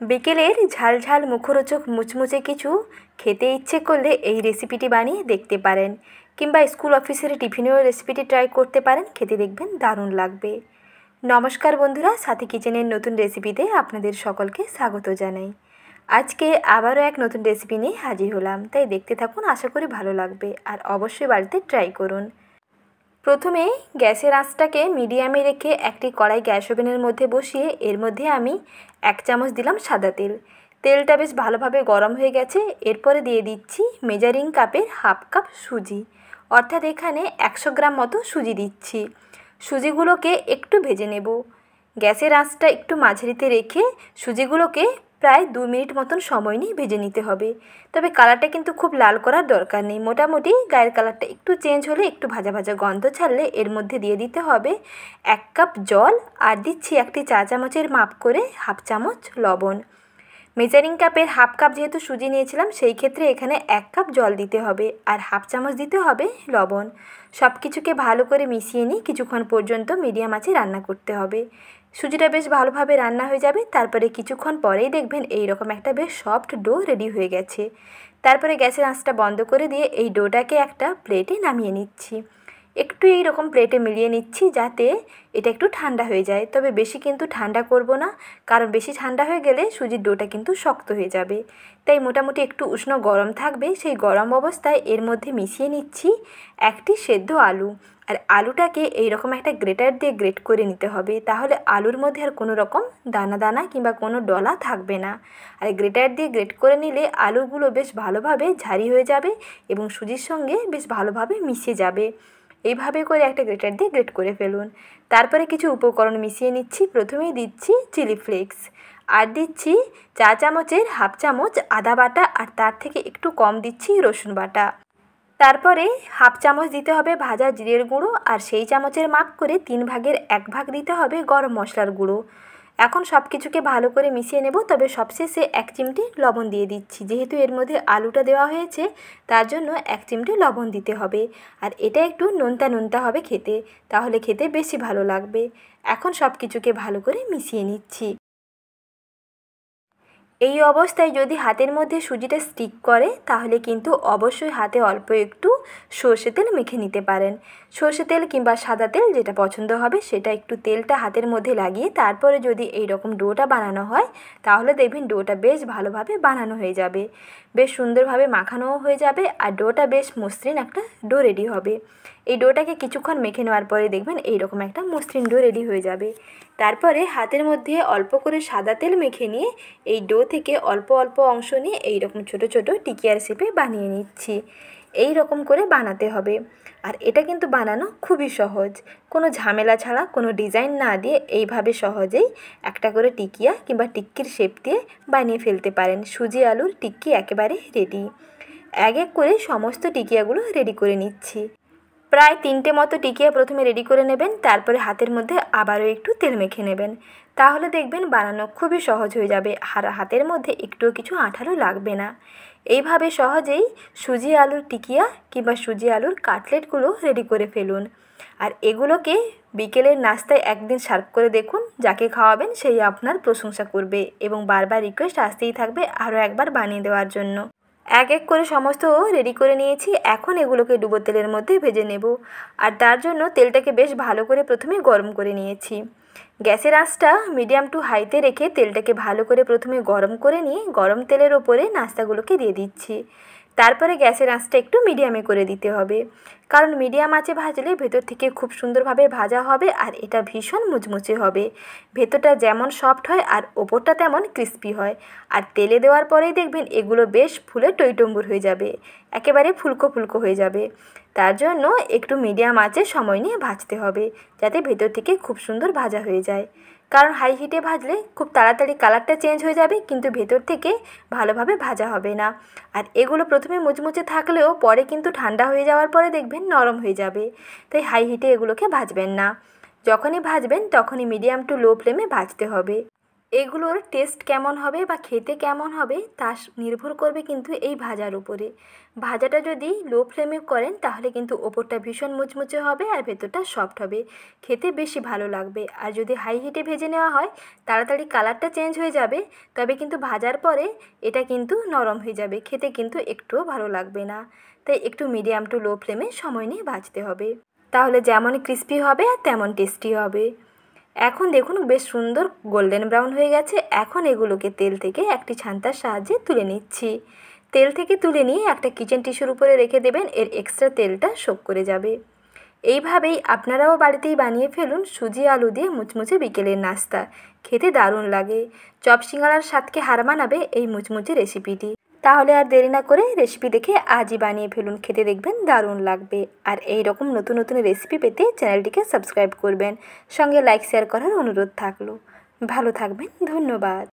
বিকেলের ঝালঝাল মুখরোচক মুচমুচে কিছু খেতে ইচ্ছে করলে এই রেসিপিটি বানিয়ে দেখতে পারেন, কিংবা স্কুল অফিসের টিফিনেও রেসিপিটি ট্রাই করতে পারেন। খেতে দেখবেন দারুণ লাগবে। নমস্কার বন্ধুরা, সাথী কিচেনের নতুন রেসিপিতে আপনাদের সকলকে স্বাগত জানাই। আজকে আবারও এক নতুন রেসিপি নিয়ে হাজির হলাম, তাই দেখতে থাকুন, আশা করি ভালো লাগবে। আর অবশ্যই বাড়িতে ট্রাই করুন। প্রথমে গ্যাসের আঁচটাকে মিডিয়ামে রেখে একটি কড়াই গ্যাস ওভেনের মধ্যে বসিয়ে এর মধ্যে আমি 1 চামচ দিলাম সাদা তেল। তেলটা বেশ ভালোভাবে গরম হয়ে গেছে। এরপরে দিয়ে দিচ্ছি মেজারিং কাপের হাফ কাপ সুজি, অর্থাৎ এখানে 100 গ্রাম মতো সুজি দিচ্ছি। সুজিগুলোকে একটু ভেজে নেব। গ্যাসের আঁচটা একটু মাঝারিতে রেখে সুজিগুলোকে প্রায় 2 মিনিট মতন সময় নিয়ে ভেজে নিতে হবে। তবে কালারটা কিন্তু খুব লাল করার দরকার নেই, মোটামুটি গায়ের কালারটা একটু চেঞ্জ হলে, একটু ভাজা ভাজা গন্ধ ছাড়লে এর মধ্যে দিয়ে দিতে হবে 1 কাপ জল, আর দিচ্ছি একটি চা চামচের মাপ করে হাফ চামচ লবণ। মেজারিং কাপের হাফ কাপ যেহেতু সুজি নিয়েছিলাম, সেই ক্ষেত্রে এখানে 1 কাপ জল দিতে হবে আর হাফ চামচ দিতে হবে লবণ। সব কিছুকে ভালো করে মিশিয়ে নিয়ে কিছুক্ষণ পর্যন্ত মিডিয়াম আঁচে রান্না করতে হবে। সুজিটা বেশ ভালোভাবে রান্না হয়ে যাবে। তারপরে কিছুক্ষণ পরেই দেখবেন এই রকম একটা বেশ সফট ডো রেডি হয়ে গেছে। তারপরে গ্যাসের আঁচটা বন্ধ করে দিয়ে এই ডোটাকে একটা প্লেটে নামিয়ে নিচ্ছি। একটু এই রকম প্লেটে মিলিয়ে নিচ্ছি যাতে এটা একটু ঠান্ডা হয়ে যায়। তবে বেশি কিন্তু ঠান্ডা করব না, কারণ বেশি ঠান্ডা হয়ে গেলে সুজির ডোটা কিন্তু শক্ত হয়ে যাবে। তাই মোটামুটি একটু উষ্ণ গরম থাকবে, সেই গরম অবস্থায় এর মধ্যে মিশিয়ে নিচ্ছি একটি সেদ্ধ আলু। আর আলুটাকে এইরকম একটা গ্রেটার দিয়ে গ্রেট করে নিতে হবে, তাহলে আলুর মধ্যে আর কোনো রকম দানা দানা কিংবা কোনো ডলা থাকবে না। আর গ্রেটার দিয়ে গ্রেট করে নিলে আলুগুলো বেশ ভালোভাবে ঝারি হয়ে যাবে এবং সুজির সঙ্গে বেশ ভালোভাবে মিশে যাবে। এইভাবে করে একটা গ্রেটার দিয়ে গ্রেট করে ফেলুন। তারপরে কিছু উপকরণ মিশিয়ে নিচ্ছি। প্রথমেই দিচ্ছি চিলি ফ্লেক্স, আর দিচ্ছি চা চামচের হাফ চামচ আদা বাটা, আর তার থেকে একটু কম দিচ্ছি রসুন বাটা। তারপরে হাফ চামচ দিতে হবে ভাজা জিরের গুঁড়ো, আর সেই চামচের মাপ করে 3 ভাগের 1 ভাগ দিতে হবে গরম মশলার গুঁড়ো। এখন সব কিছুকে ভালো করে মিশিয়ে নেব। তবে সবশেষে 1 চিমটি লবণ দিয়ে দিচ্ছি, যেহেতু এর মধ্যে আলুটা দেওয়া হয়েছে তার জন্য 1 চিমটি লবণ দিতে হবে। আর এটা একটু নোনতা নোনতা হবে খেতে, তাহলে খেতে বেশি ভালো লাগবে। এখন সব কিছুকে ভালো করে মিশিয়ে নিচ্ছি। এই অবস্থায় যদি হাতের মধ্যে সুজিটা স্টিক করে, তাহলে কিন্তু অবশ্যই হাতে অল্প একটু সর্ষে তেল মেখে নিতে পারেন। সর্ষে তেল কিংবা সাদা তেল, যেটা পছন্দ হবে সেটা, একটু তেলটা হাতের মধ্যে লাগিয়ে তারপরে যদি এই রকম ডোটা বানানো হয়, তাহলে দেখবেন ডোটা বেশ ভালোভাবে বানানো হয়ে যাবে, বেশ সুন্দরভাবে মাখানোও হয়ে যাবে, আর ডোটা বেশ মসৃণ একটা ডো রেডি হবে। এই ডোটাকে কিছুক্ষণ মেখে নেওয়ার পরে দেখবেন এইরকম একটা মসৃণ ডো রেডি হয়ে যাবে। তারপরে হাতের মধ্যে অল্প করে সাদা তেল মেখে নিয়ে এই ডো থেকে অল্প অল্প অংশ নিয়ে এই রকম ছোট ছোট টিকিয়ার শেপে বানিয়ে নিচ্ছি। এই রকম করে বানাতে হবে। আর এটা কিন্তু বানানো খুবই সহজ, কোনো ঝামেলা ছাড়া, কোনো ডিজাইন না দিয়ে এইভাবে সহজেই একটা করে টিকিয়া কিংবা টিক্কির শেপ দিয়ে বানিয়ে ফেলতে পারেন। সুজি আলুর টিক্কি একেবারে রেডি। এক এক করে সমস্ত টিকিয়াগুলো রেডি করে নিচ্ছি। প্রায় 3টে মতো টিকিয়া প্রথমে রেডি করে নেবেন, তারপরে হাতের মধ্যে আবারও একটু তেল মেখে নেবেন। তাহলে দেখবেন বানানো খুবই সহজ হয়ে যাবে, আর হাতের মধ্যে একটুও কিছু আঠালো লাগবে না। এইভাবে সহজেই সুজি আলুর টিকিয়া কিংবা সুজি আলুর কাটলেটগুলো রেডি করে ফেলুন। আর এগুলোকে বিকেলের নাস্তায় একদিন সার্ভ করে দেখুন, যাকে খাওয়াবেন সেই আপনার প্রশংসা করবে এবং বারবার রিকোয়েস্ট আসতেই থাকবে আরও একবার বানিয়ে দেওয়ার জন্য। এক এক করে সমস্ত রেডি করে নিয়েছি। এখন এগুলোকে ডুবো তেলের মধ্যে ভেজে নেব। আর তার জন্য তেলটাকে বেশ ভালো করে প্রথমে গরম করে নিয়েছি। গ্যাসের আঁচটা মিডিয়াম টু হাইতে রেখে তেলটাকে ভালো করে প্রথমে গরম করে নিয়ে গরম তেলের ওপরে নাস্তাগুলোকে দিয়ে দিচ্ছি। তারপরে গ্যাসের আঁচটা একটু মিডিয়ামে করে দিতে হবে, কারণ মিডিয়াম আঁচে ভাজলে ভেতর থেকে খুব সুন্দরভাবে ভাজা হবে আর এটা ভীষণ মুচমুচে হবে। ভেতরটা যেমন সফট হয় আর ওপরটা তেমন ক্রিস্পি হয়। আর তেলে দেওয়ার পরেই দেখবেন এগুলো বেশ ফুলে টইটম্বুর হয়ে যাবে, একেবারে ফুলকো ফুলকো হয়ে যাবে। তার জন্য একটু মিডিয়াম আঁচে সময় নিয়ে ভাজতে হবে, যাতে ভেতর থেকে খুব সুন্দর ভাজা হয়ে যায়। কারণ হাই হিটে ভাজলে খুব তাড়াতাড়ি কালারটা চেঞ্জ হয়ে যাবে, কিন্তু ভেতর থেকে ভালোভাবে ভাজা হবে না। আর এগুলো প্রথমে মুচমুচে থাকলেও পরে কিন্তু ঠান্ডা হয়ে যাওয়ার পরে দেখবেন নরম হয়ে যাবে। তাই হাই হিটে এগুলোকে ভাজবেন না। যখনই ভাজবেন তখনই মিডিয়াম টু লো ফ্লেমে ভাজতে হবে। এগুলোর টেস্ট কেমন হবে বা খেতে কেমন হবে তা নির্ভর করবে কিন্তু এই ভাজার উপরে। ভাজাটা যদি লো ফ্লেমে করেন তাহলে কিন্তু ওপরটা ভীষণ মুচমুচে হবে আর ভেতরটা সফট হবে, খেতে বেশি ভালো লাগবে। আর যদি হাই হিটে ভেজে নেওয়া হয় তাড়াতাড়ি কালারটা চেঞ্জ হয়ে যাবে, তবে কিন্তু ভাজার পরে এটা কিন্তু নরম হয়ে যাবে, খেতে কিন্তু একটুও ভালো লাগবে না। তাই একটু মিডিয়াম টু লো ফ্লেমে সময় নিয়ে ভাজতে হবে, তাহলে যেমন ক্রিস্পি হবে আর তেমন টেস্টি হবে। এখন দেখুন বেশ সুন্দর গোল্ডেন ব্রাউন হয়ে গেছে। এখন এগুলোকে তেল থেকে একটি ছান্তার সাহায্যে তুলে নিচ্ছি। তেল থেকে তুলে নিয়ে একটা কিচেন টিস্যুর উপরে রেখে দেবেন, এর এক্সট্রা তেলটা শোক করে যাবে। এইভাবেই আপনারাও বাড়িতেই বানিয়ে ফেলুন সুজি আলু দিয়ে মুচমুচে বিকেলের নাস্তা, খেতে দারুণ লাগে। চপ সিঙ্গারার স্বাদকে হার মানাবে এই মুচমুচে রেসিপিটি। তাহলে আর দেরি না করে রেসিপি দেখে আজই বানিয়ে ফেলুন, খেতে দেখবেন দারুণ লাগবে। আর এই রকম নতুন নতুন রেসিপি পেতে চ্যানেলটিকে সাবস্ক্রাইব করবেন, সঙ্গে লাইক শেয়ার করার অনুরোধ থাকলো। ভালো থাকবেন, ধন্যবাদ।